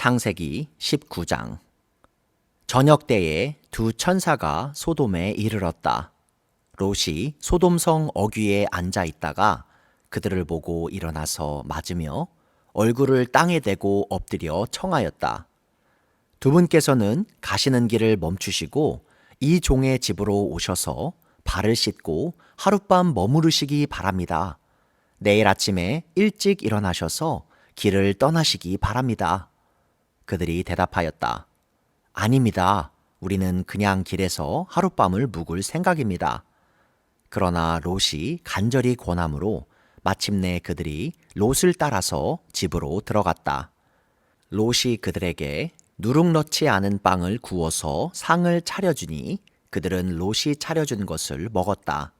창세기 19장. 저녁 때에 두 천사가 소돔에 이르렀다. 롯이 소돔성 어귀에 앉아 있다가 그들을 보고 일어나서 맞으며 얼굴을 땅에 대고 엎드려 청하였다. 두 분께서는 가시는 길을 멈추시고 이 종의 집으로 오셔서 발을 씻고 하룻밤 머무르시기 바랍니다. 내일 아침에 일찍 일어나셔서 길을 떠나시기 바랍니다. 그들이 대답하였다. 아닙니다. 우리는 그냥 길에서 하룻밤을 묵을 생각입니다. 그러나 롯이 간절히 권함으로 마침내 그들이 롯을 따라서 집으로 들어갔다. 롯이 그들에게 누룩 넣지 않은 빵을 구워서 상을 차려주니 그들은 롯이 차려준 것을 먹었다.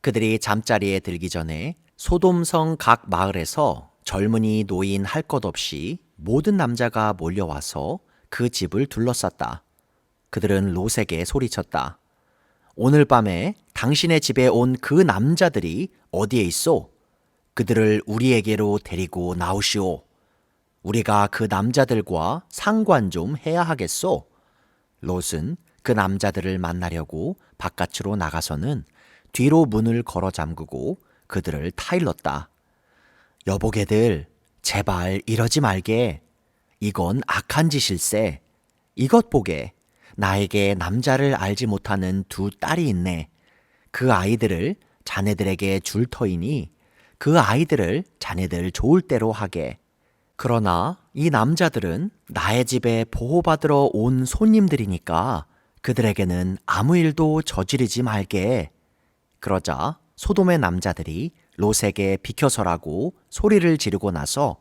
그들이 잠자리에 들기 전에 소돔성 각 마을에서 젊은이 노인 할 것 없이 모든 남자가 몰려와서 그 집을 둘러쌌다. 그들은 롯에게 소리쳤다. 오늘 밤에 당신의 집에 온 그 남자들이 어디에 있소? 그들을 우리에게로 데리고 나오시오. 우리가 그 남자들과 상관 좀 해야 하겠소. 롯은 그 남자들을 만나려고 바깥으로 나가서는 뒤로 문을 걸어 잠그고 그들을 타일렀다. 여보게들, 제발 이러지 말게. 이건 악한 짓일세. 이것 보게. 나에게 남자를 알지 못하는 두 딸이 있네. 그 아이들을 자네들에게 줄 터이니 그 아이들을 자네들 좋을 대로 하게. 그러나 이 남자들은 나의 집에 보호받으러 온 손님들이니까 그들에게는 아무 일도 저지르지 말게. 그러자 소돔의 남자들이 롯에게 비켜서라고 소리를 지르고 나서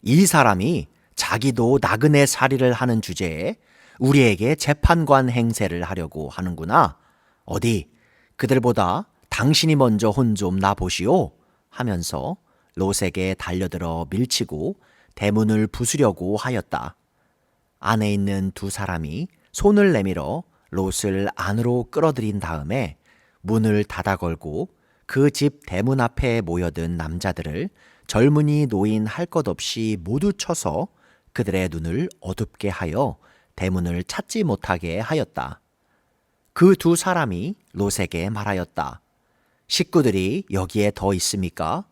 이 사람이 자기도 나그네 살이를 하는 주제에 우리에게 재판관 행세를 하려고 하는구나. 어디 그들보다 당신이 먼저 혼 좀 나보시오 하면서 롯에게 달려들어 밀치고 대문을 부수려고 하였다. 안에 있는 두 사람이 손을 내밀어 롯을 안으로 끌어들인 다음에 문을 닫아 걸고 그 집 대문 앞에 모여든 남자들을 젊은이 노인 할 것 없이 모두 쳐서 그들의 눈을 어둡게 하여 대문을 찾지 못하게 하였다. 그 두 사람이 롯에게 말하였다. 식구들이 여기에 더 있습니까?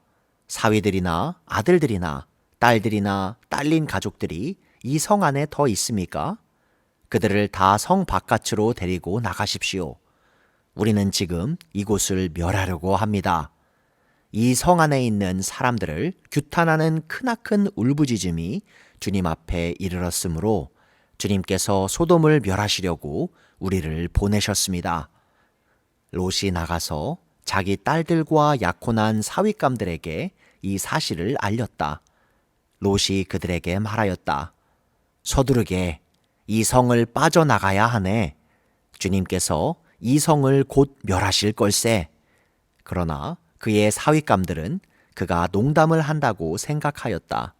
사위들이나 아들들이나 딸들이나 딸린 가족들이 이 성 안에 더 있습니까? 그들을 다 성 바깥으로 데리고 나가십시오. 우리는 지금 이곳을 멸하려고 합니다. 이 성 안에 있는 사람들을 규탄하는 크나큰 울부짖음이 주님 앞에 이르렀으므로 주님께서 소돔을 멸하시려고 우리를 보내셨습니다. 롯이 나가서 자기 딸들과 약혼한 사윗감들에게 이 사실을 알렸다. 롯이 그들에게 말하였다. 서두르게 이 성을 빠져나가야 하네. 주님께서 이 성을 곧 멸하실 걸세. 그러나 그의 사윗감들은 그가 농담을 한다고 생각하였다.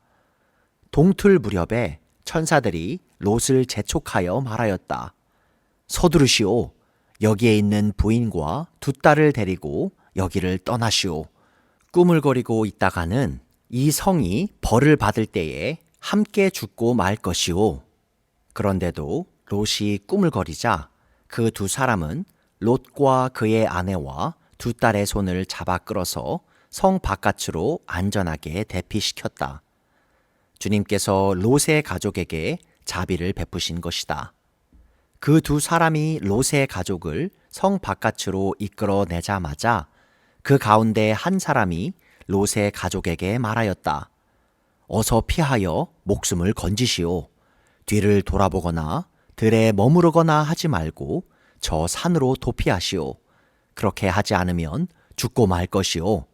동틀 무렵에 천사들이 롯을 재촉하여 말하였다. 서두르시오. 여기에 있는 부인과 두 딸을 데리고 여기를 떠나시오. 꾸물거리고 있다가는 이 성이 벌을 받을 때에 함께 죽고 말 것이오. 그런데도 롯이 꾸물거리자 그 두 사람은 롯과 그의 아내와 두 딸의 손을 잡아 끌어서 성 바깥으로 안전하게 대피시켰다. 주님께서 롯의 가족에게 자비를 베푸신 것이다. 그 두 사람이 롯의 가족을 성 바깥으로 이끌어내자마자 그 가운데 한 사람이 롯의 가족에게 말하였다. 어서 피하여 목숨을 건지시오. 뒤를 돌아보거나 들에 머무르거나 하지 말고 저 산으로 도피하시오. 그렇게 하지 않으면 죽고 말 것이오.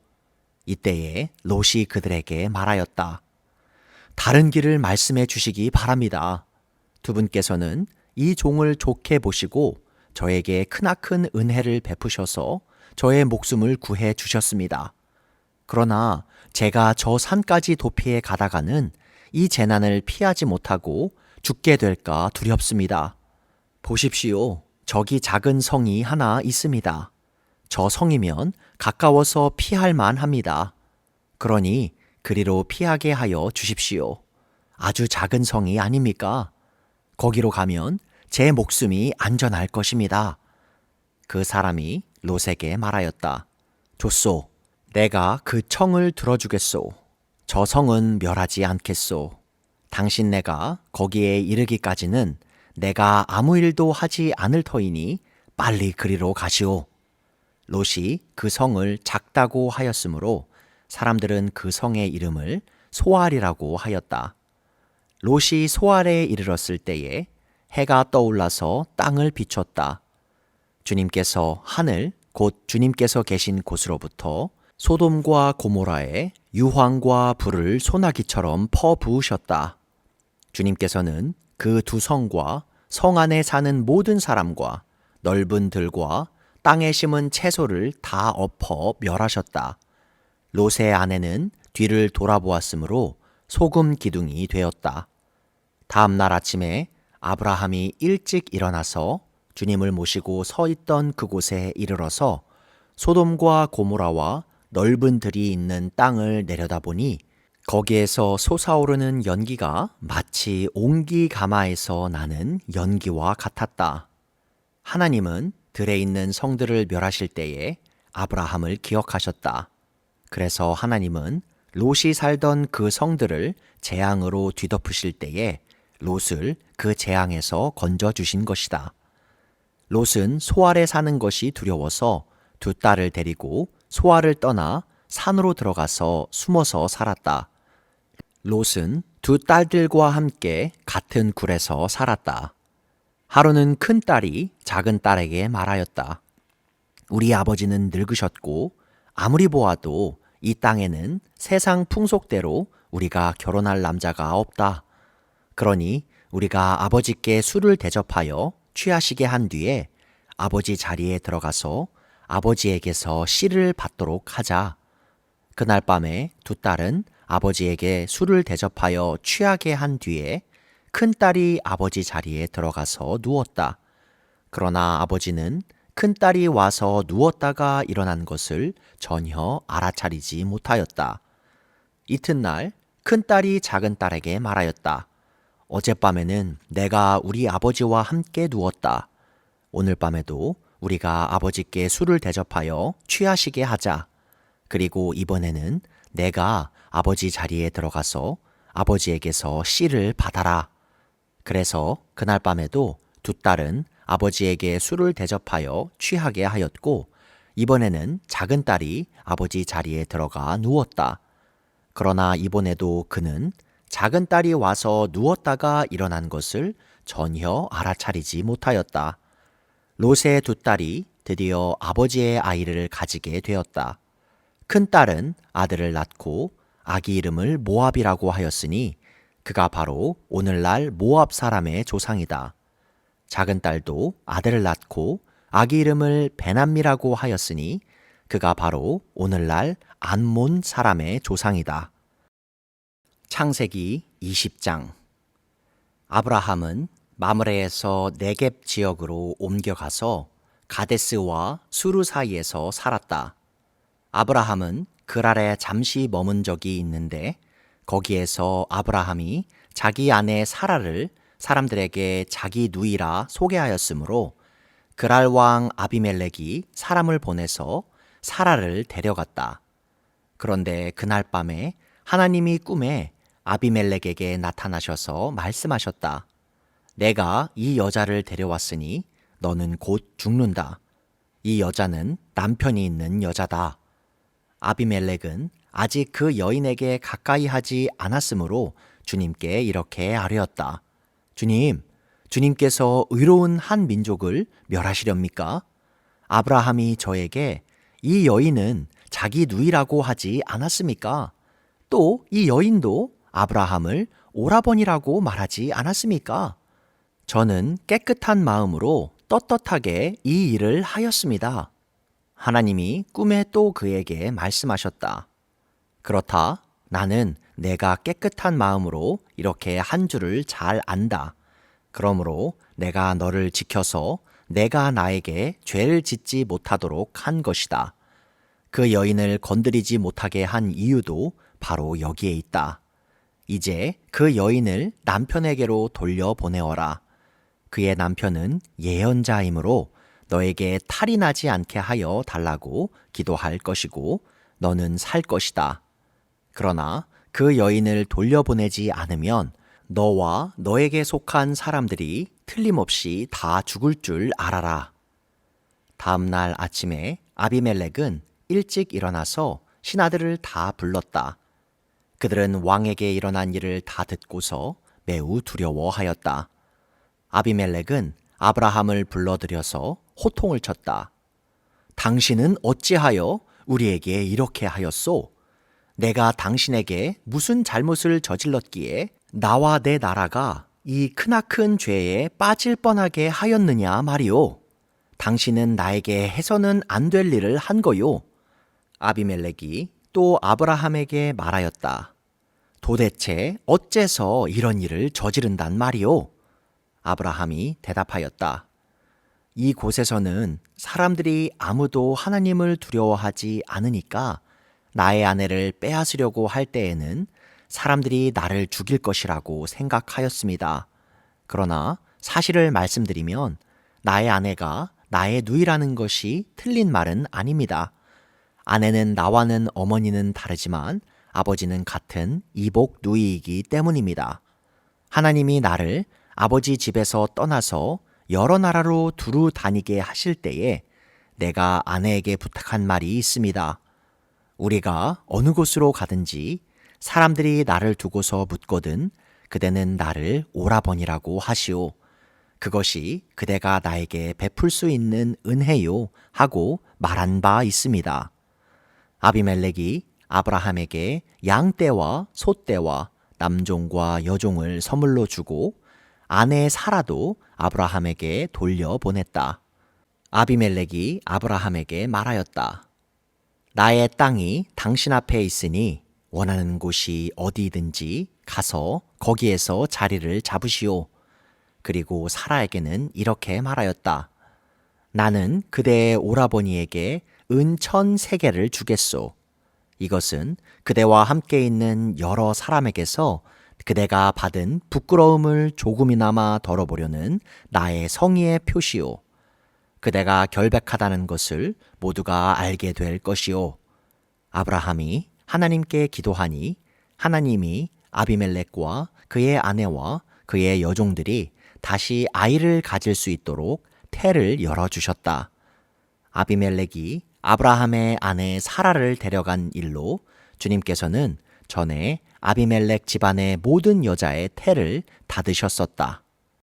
이때에 롯이 그들에게 말하였다. 다른 길을 말씀해 주시기 바랍니다. 두 분께서는 이 종을 좋게 보시고 저에게 크나큰 은혜를 베푸셔서 저의 목숨을 구해 주셨습니다. 그러나 제가 저 산까지 도피해 가다가는 이 재난을 피하지 못하고 죽게 될까 두렵습니다. 보십시오. 저기 작은 성이 하나 있습니다. 저 성이면 가까워서 피할 만합니다. 그러니 그리로 피하게 하여 주십시오. 아주 작은 성이 아닙니까? 거기로 가면 제 목숨이 안전할 것입니다. 그 사람이 롯에게 말하였다. 좋소. 내가 그 청을 들어주겠소. 저 성은 멸하지 않겠소. 당신 내가 거기에 이르기까지는 내가 아무 일도 하지 않을 터이니 빨리 그리로 가시오. 롯이 그 성을 작다고 하였으므로 사람들은 그 성의 이름을 소알이라고 하였다. 롯이 소알에 이르렀을 때에 해가 떠올라서 땅을 비췄다. 주님께서 하늘, 곧 주님께서 계신 곳으로부터 소돔과 고모라에 유황과 불을 소나기처럼 퍼부으셨다. 주님께서는 그 두 성과 성 안에 사는 모든 사람과 넓은 들과 땅에 심은 채소를 다 엎어 멸하셨다. 롯의 아내는 뒤를 돌아보았으므로 소금 기둥이 되었다. 다음 날 아침에 아브라함이 일찍 일어나서 주님을 모시고 서 있던 그곳에 이르러서 소돔과 고모라와 넓은 들이 있는 땅을 내려다보니 거기에서 솟아오르는 연기가 마치 옹기 가마에서 나는 연기와 같았다. 하나님은 들에 있는 성들을 멸하실 때에 아브라함을 기억하셨다. 그래서 하나님은 롯이 살던 그 성들을 재앙으로 뒤덮으실 때에 롯을 그 재앙에서 건져주신 것이다. 롯은 소알에 사는 것이 두려워서 두 딸을 데리고 소알을 떠나 산으로 들어가서 숨어서 살았다. 롯은 두 딸들과 함께 같은 굴에서 살았다. 하루는 큰 딸이 작은 딸에게 말하였다. 우리 아버지는 늙으셨고 아무리 보아도 이 땅에는 세상 풍속대로 우리가 결혼할 남자가 없다. 그러니 우리가 아버지께 술을 대접하여 취하시게 한 뒤에 아버지 자리에 들어가서 아버지에게서 씨를 받도록 하자. 그날 밤에 두 딸은 아버지에게 술을 대접하여 취하게 한 뒤에 큰딸이 아버지 자리에 들어가서 누웠다. 그러나 아버지는 큰딸이 와서 누웠다가 일어난 것을 전혀 알아차리지 못하였다. 이튿날 큰딸이 작은딸에게 말하였다. 어젯밤에는 내가 우리 아버지와 함께 누웠다. 오늘 밤에도 우리가 아버지께 술을 대접하여 취하시게 하자. 그리고 이번에는 내가 아버지 자리에 들어가서 아버지에게서 씨를 받아라. 그래서 그날 밤에도 두 딸은 아버지에게 술을 대접하여 취하게 하였고 이번에는 작은 딸이 아버지 자리에 들어가 누웠다. 그러나 이번에도 그는 작은 딸이 와서 누웠다가 일어난 것을 전혀 알아차리지 못하였다. 롯의 두 딸이 드디어 아버지의 아이를 가지게 되었다. 큰 딸은 아들을 낳고 아기 이름을 모압이라고 하였으니 그가 바로 오늘날 모압 사람의 조상이다. 작은 딸도 아들을 낳고 아기 이름을 베남미라고 하였으니 그가 바로 오늘날 암몬 사람의 조상이다. 창세기 20장. 아브라함은 마므레에서 네겝 지역으로 옮겨가서 가데스와 수르 사이에서 살았다. 아브라함은 그랄에 잠시 머문 적이 있는데 거기에서 아브라함이 자기 아내 사라를 사람들에게 자기 누이라 소개하였으므로 그랄 왕 아비멜렉이 사람을 보내서 사라를 데려갔다. 그런데 그날 밤에 하나님이 꿈에 아비멜렉에게 나타나셔서 말씀하셨다. 내가 이 여자를 데려왔으니 너는 곧 죽는다. 이 여자는 남편이 있는 여자다. 아비멜렉은 아직 그 여인에게 가까이 하지 않았으므로 주님께 이렇게 아뢰었다. 주님께서 의로운 한 민족을 멸하시렵니까? 아브라함이 저에게 이 여인은 자기 누이라고 하지 않았습니까? 또 이 여인도 아브라함을 오라버니라고 말하지 않았습니까? 저는 깨끗한 마음으로 떳떳하게 이 일을 하였습니다. 하나님이 꿈에 또 그에게 말씀하셨다. 그렇다. 나는 내가 깨끗한 마음으로 이렇게 한 줄을 잘 안다. 그러므로 내가 너를 지켜서 내가 나에게 죄를 짓지 못하도록 한 것이다. 그 여인을 건드리지 못하게 한 이유도 바로 여기에 있다. 이제 그 여인을 남편에게로 돌려보내어라. 그의 남편은 예언자이므로 너에게 탈이 나지 않게 하여 달라고 기도할 것이고 너는 살 것이다. 그러나 그 여인을 돌려보내지 않으면 너와 너에게 속한 사람들이 틀림없이 다 죽을 줄 알아라. 다음 날 아침에 아비멜렉은 일찍 일어나서 신하들을 다 불렀다. 그들은 왕에게 일어난 일을 다 듣고서 매우 두려워하였다. 아비멜렉은 아브라함을 불러들여서 호통을 쳤다. 당신은 어찌하여 우리에게 이렇게 하였소? 내가 당신에게 무슨 잘못을 저질렀기에 나와 내 나라가 이 크나큰 죄에 빠질 뻔하게 하였느냐 말이오. 당신은 나에게 해서는 안 될 일을 한 거요. 아비멜렉이 또 아브라함에게 말하였다. 도대체 어째서 이런 일을 저지른단 말이오? 아브라함이 대답하였다. 이 곳에서는 사람들이 아무도 하나님을 두려워하지 않으니까 나의 아내를 빼앗으려고 할 때에는 사람들이 나를 죽일 것이라고 생각하였습니다. 그러나 사실을 말씀드리면 나의 아내가 나의 누이라는 것이 틀린 말은 아닙니다. 아내는 나와는 어머니는 다르지만 아버지는 같은 이복 누이이기 때문입니다. 하나님이 나를 아버지 집에서 떠나서 여러 나라로 두루 다니게 하실 때에 내가 아내에게 부탁한 말이 있습니다. 우리가 어느 곳으로 가든지 사람들이 나를 두고서 묻거든 그대는 나를 오라버니라고 하시오. 그것이 그대가 나에게 베풀 수 있는 은혜요 하고 말한 바 있습니다. 아비멜렉이 아브라함에게 양떼와 소떼와 남종과 여종을 선물로 주고 아내 사라도 아브라함에게 돌려보냈다. 아비멜렉이 아브라함에게 말하였다. 나의 땅이 당신 앞에 있으니 원하는 곳이 어디든지 가서 거기에서 자리를 잡으시오. 그리고 사라에게는 이렇게 말하였다. 나는 그대의 오라버니에게 은 1,000세겔을 주겠소. 이것은 그대와 함께 있는 여러 사람에게서 그대가 받은 부끄러움을 조금이나마 덜어보려는 나의 성의의 표시오. 그대가 결백하다는 것을 모두가 알게 될 것이오. 아브라함이 하나님께 기도하니 하나님이 아비멜렉과 그의 아내와 그의 여종들이 다시 아이를 가질 수 있도록 태를 열어주셨다. 아비멜렉이 아브라함의 아내 사라를 데려간 일로 주님께서는 전에 아비멜렉 집안의 모든 여자의 태를 닫으셨었다.